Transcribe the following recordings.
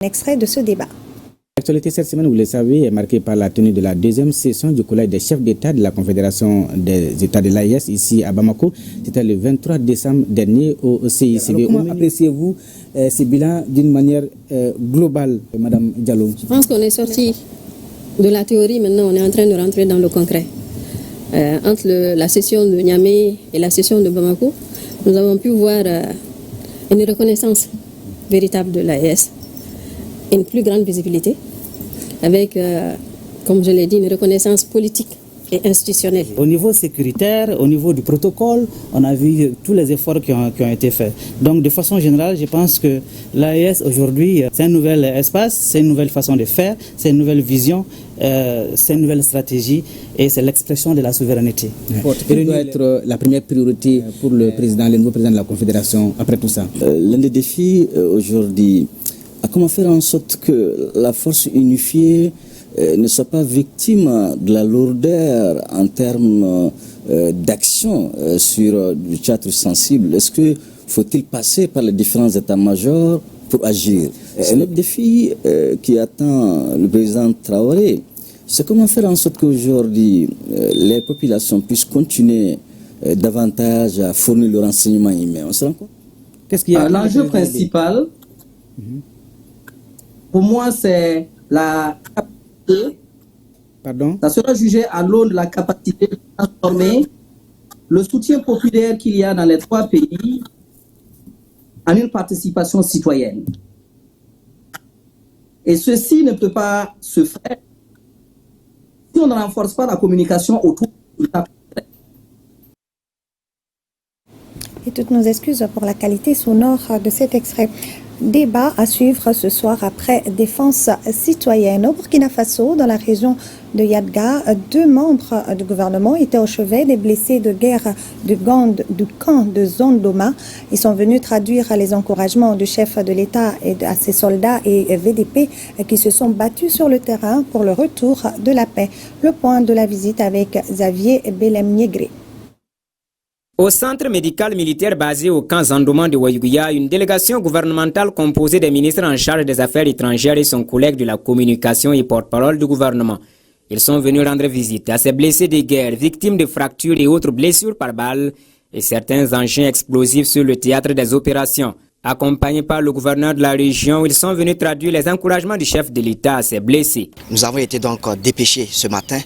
Extrait de ce débat. L'actualité cette semaine, vous le savez, est marquée par la tenue de la deuxième session du collège des chefs d'État de la Confédération des États de l'AES ici à Bamako. C'était le 23 décembre dernier au CICB. Comment appréciez-vous ce bilan d'une manière globale, Madame Diallo? Je pense qu'on est sorti de la théorie, maintenant on est en train de rentrer dans le concret. Entre la session de Niamey et la session de Bamako, nous avons pu voir une reconnaissance véritable de l'AES, une plus grande visibilité, avec, comme je l'ai dit, une reconnaissance politique et institutionnelle. Au niveau sécuritaire, au niveau du protocole, on a vu tous les efforts qui ont été faits. Donc de façon générale, je pense que l'AES aujourd'hui, c'est un nouvel espace, c'est une nouvelle façon de faire, c'est une nouvelle vision, c'est une nouvelle stratégie et c'est l'expression de la souveraineté. Quelle doit être la première priorité pour le nouveau président de la Confédération après tout ça? L'un des défis aujourd'hui, comment faire en sorte que la force unifiée ne soit pas victime de la lourdeur en termes d'action sur du théâtre sensible. Est-ce que faut-il passer par les différents états-majors pour agir? Un autre défi qui attend le président Traoré, c'est comment faire en sorte qu'aujourd'hui les populations puissent continuer davantage à fournir le renseignement humain. On se rend compte? L'enjeu principal, pour moi, c'est la capacité. Pardon? Ça sera jugé à l'aune de la capacité de transformer le soutien populaire qu'il y a dans les trois pays en une participation citoyenne. Et ceci ne peut pas se faire si on ne renforce pas la communication autour du résultat. Et toutes nos excuses pour la qualité sonore de cet extrait. Débat à suivre ce soir après défense citoyenne. Au Burkina Faso, dans la région de Yadga, 2 membres du gouvernement étaient au chevet des blessés de guerre du camp de Zondoma. Ils sont venus traduire les encouragements du chef de l'État et à ses soldats et VDP qui se sont battus sur le terrain pour le retour de la paix. Le point de la visite avec Xavier Belem-Niegré. Au centre médical militaire basé au camp Zandoma de Wayuguya, une délégation gouvernementale composée des ministres en charge des affaires étrangères et son collègue de la communication et porte-parole du gouvernement. Ils sont venus rendre visite à ces blessés de guerre, victimes de fractures et autres blessures par balles et certains engins explosifs sur le théâtre des opérations. Accompagnés par le gouverneur de la région, ils sont venus traduire les encouragements du chef de l'État à ces blessés. Nous avons été donc dépêchés ce matin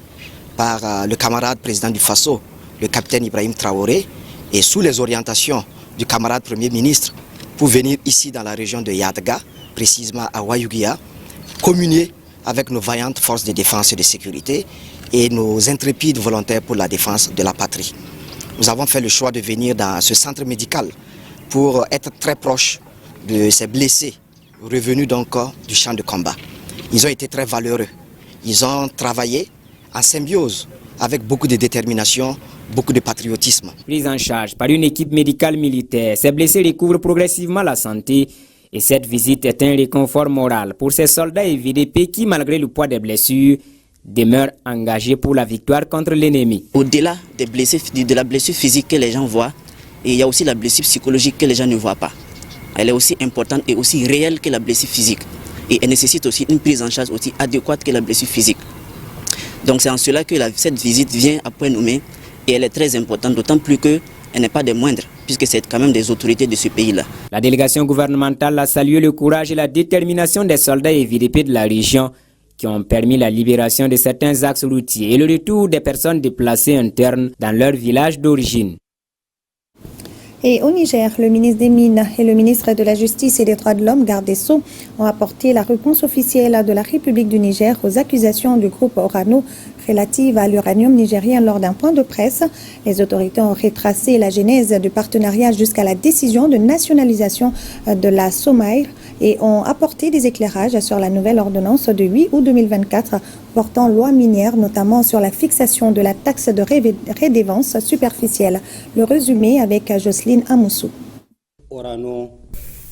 par le camarade président du Faso, le capitaine Ibrahim Traoré, et sous les orientations du camarade Premier ministre, pour venir ici dans la région de Yadga, précisément à Wayuguya, communier avec nos vaillantes forces de défense et de sécurité et nos intrépides volontaires pour la défense de la patrie. Nous avons fait le choix de venir dans ce centre médical pour être très proche de ces blessés revenus donc du champ de combat. Ils ont été très valeureux. Ils ont travaillé en symbiose avec beaucoup de détermination, beaucoup de patriotisme. Prise en charge par une équipe médicale militaire, ces blessés recouvrent progressivement la santé et cette visite est un réconfort moral pour ces soldats et VDP qui, malgré le poids des blessures, demeurent engagés pour la victoire contre l'ennemi. Au-delà des blessures, de la blessure physique que les gens voient, il y a aussi la blessure psychologique que les gens ne voient pas. Elle est aussi importante et aussi réelle que la blessure physique. Et elle nécessite aussi une prise en charge aussi adéquate que la blessure physique. Donc c'est en cela que cette visite vient à point nommé et elle est très importante, d'autant plus qu'elle n'est pas des moindres, puisque c'est quand même des autorités de ce pays-là. La délégation gouvernementale a salué le courage et la détermination des soldats et VDP de la région qui ont permis la libération de certains axes routiers et le retour des personnes déplacées internes dans leur village d'origine. Et au Niger, le ministre des Mines et le ministre de la Justice et des Droits de l'Homme, garde des Sceaux, ont apporté la réponse officielle de la République du Niger aux accusations du groupe Orano relatives à l'uranium nigérien lors d'un point de presse. Les autorités ont retracé la genèse du partenariat jusqu'à la décision de nationalisation de la Somaïr et ont apporté des éclairages sur la nouvelle ordonnance de 8 août 2024 portant loi minière, notamment sur la fixation de la taxe de redevance superficielle. Le résumé avec Jocelyne Amoussou.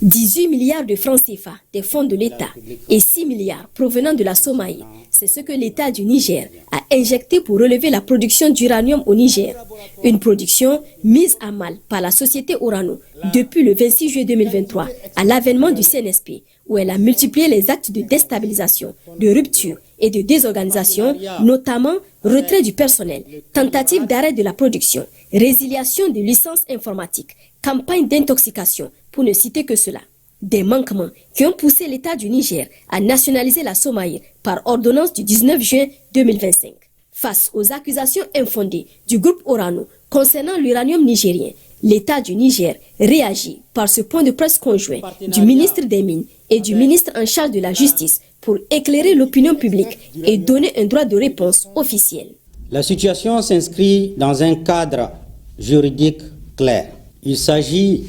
18 milliards de francs CFA des fonds de l'État et 6 milliards provenant de la Somalie. C'est ce que l'État du Niger a injecté pour relever la production d'uranium au Niger. Une production mise à mal par la société Orano depuis le 26 juillet 2023 à l'avènement du CNSP, où elle a multiplié les actes de déstabilisation, de rupture et de désorganisation, notamment retrait du personnel, tentative d'arrêt de la production, résiliation de licences informatiques, campagne d'intoxication, pour ne citer que cela. Des manquements qui ont poussé l'État du Niger à nationaliser la Somaïr par ordonnance du 19 juin 2025. Face aux accusations infondées du groupe Orano concernant l'uranium nigérien, l'État du Niger réagit par ce point de presse conjoint du ministre des Mines et du ministre en charge de la Justice pour éclairer l'opinion publique et donner un droit de réponse officiel. La situation s'inscrit dans un cadre juridique clair. Il s'agit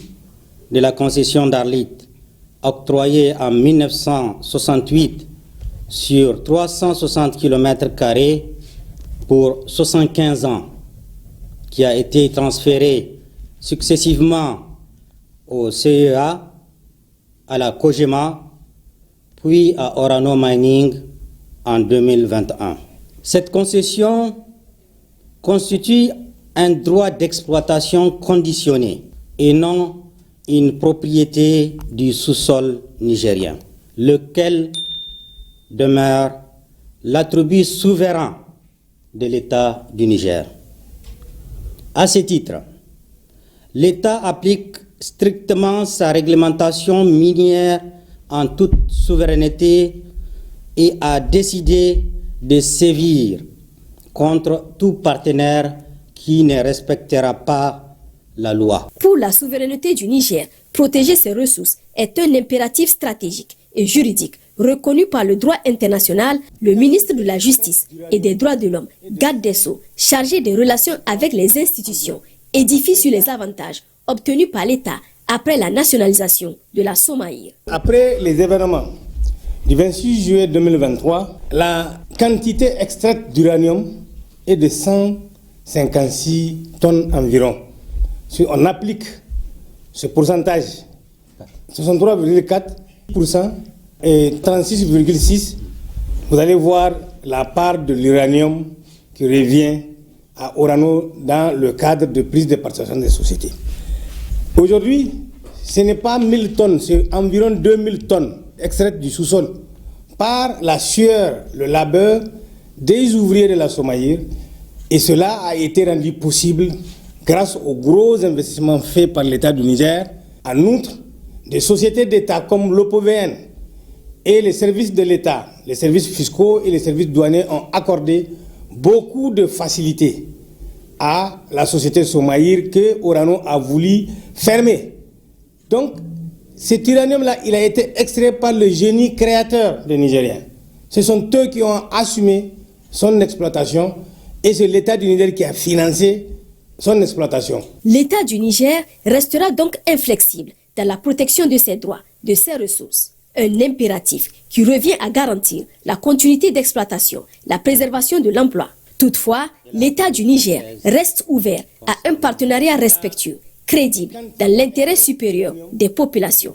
de la concession d'Arlit, octroyée en 1968 sur 360 km² pour 75 ans, qui a été transférée successivement au CEA, à la Cogema, puis à Orano Mining en 2021. Cette concession constitue un droit d'exploitation conditionné et non une propriété du sous-sol nigérien, lequel demeure l'attribut souverain de l'État du Niger. À ce titre, l'État applique strictement sa réglementation minière en toute souveraineté et a décidé de sévir contre tout partenaire qui ne respectera pas la loi. Pour la souveraineté du Niger, protéger ses ressources est un impératif stratégique et juridique reconnu par le droit international. Le ministre de la Justice et des Droits de l'Homme, garde des Sceaux, chargé des relations avec les institutions, édifie sur les avantages obtenus par l'État après la nationalisation de la Somaïr. Après les événements du 26 juillet 2023, la quantité extraite d'uranium est de 156 tonnes environ. Si on applique ce pourcentage, 63,4% et 36,6%, vous allez voir la part de l'uranium qui revient à Orano dans le cadre de prise de participation des sociétés. Aujourd'hui, ce n'est pas 1000 tonnes, c'est environ 2000 tonnes extraites du sous-sol par la sueur, le labeur des ouvriers de la Somaïr, et cela a été rendu possible grâce aux gros investissements faits par l'État du Niger. En outre, des sociétés d'État comme l'OPOVN et les services de l'État, les services fiscaux et les services douaniers ont accordé beaucoup de facilités à la société Somaïr que Orano a voulu fermer. Donc, cet uranium-là, il a été extrait par le génie créateur des Nigériens. Ce sont eux qui ont assumé son exploitation et c'est l'État du Niger qui a financé son exploitation. L'État du Niger restera donc inflexible dans la protection de ses droits, de ses ressources. Un impératif qui revient à garantir la continuité d'exploitation, la préservation de l'emploi. Toutefois, l'État du Niger reste ouvert à un partenariat respectueux, crédible, dans l'intérêt supérieur des populations.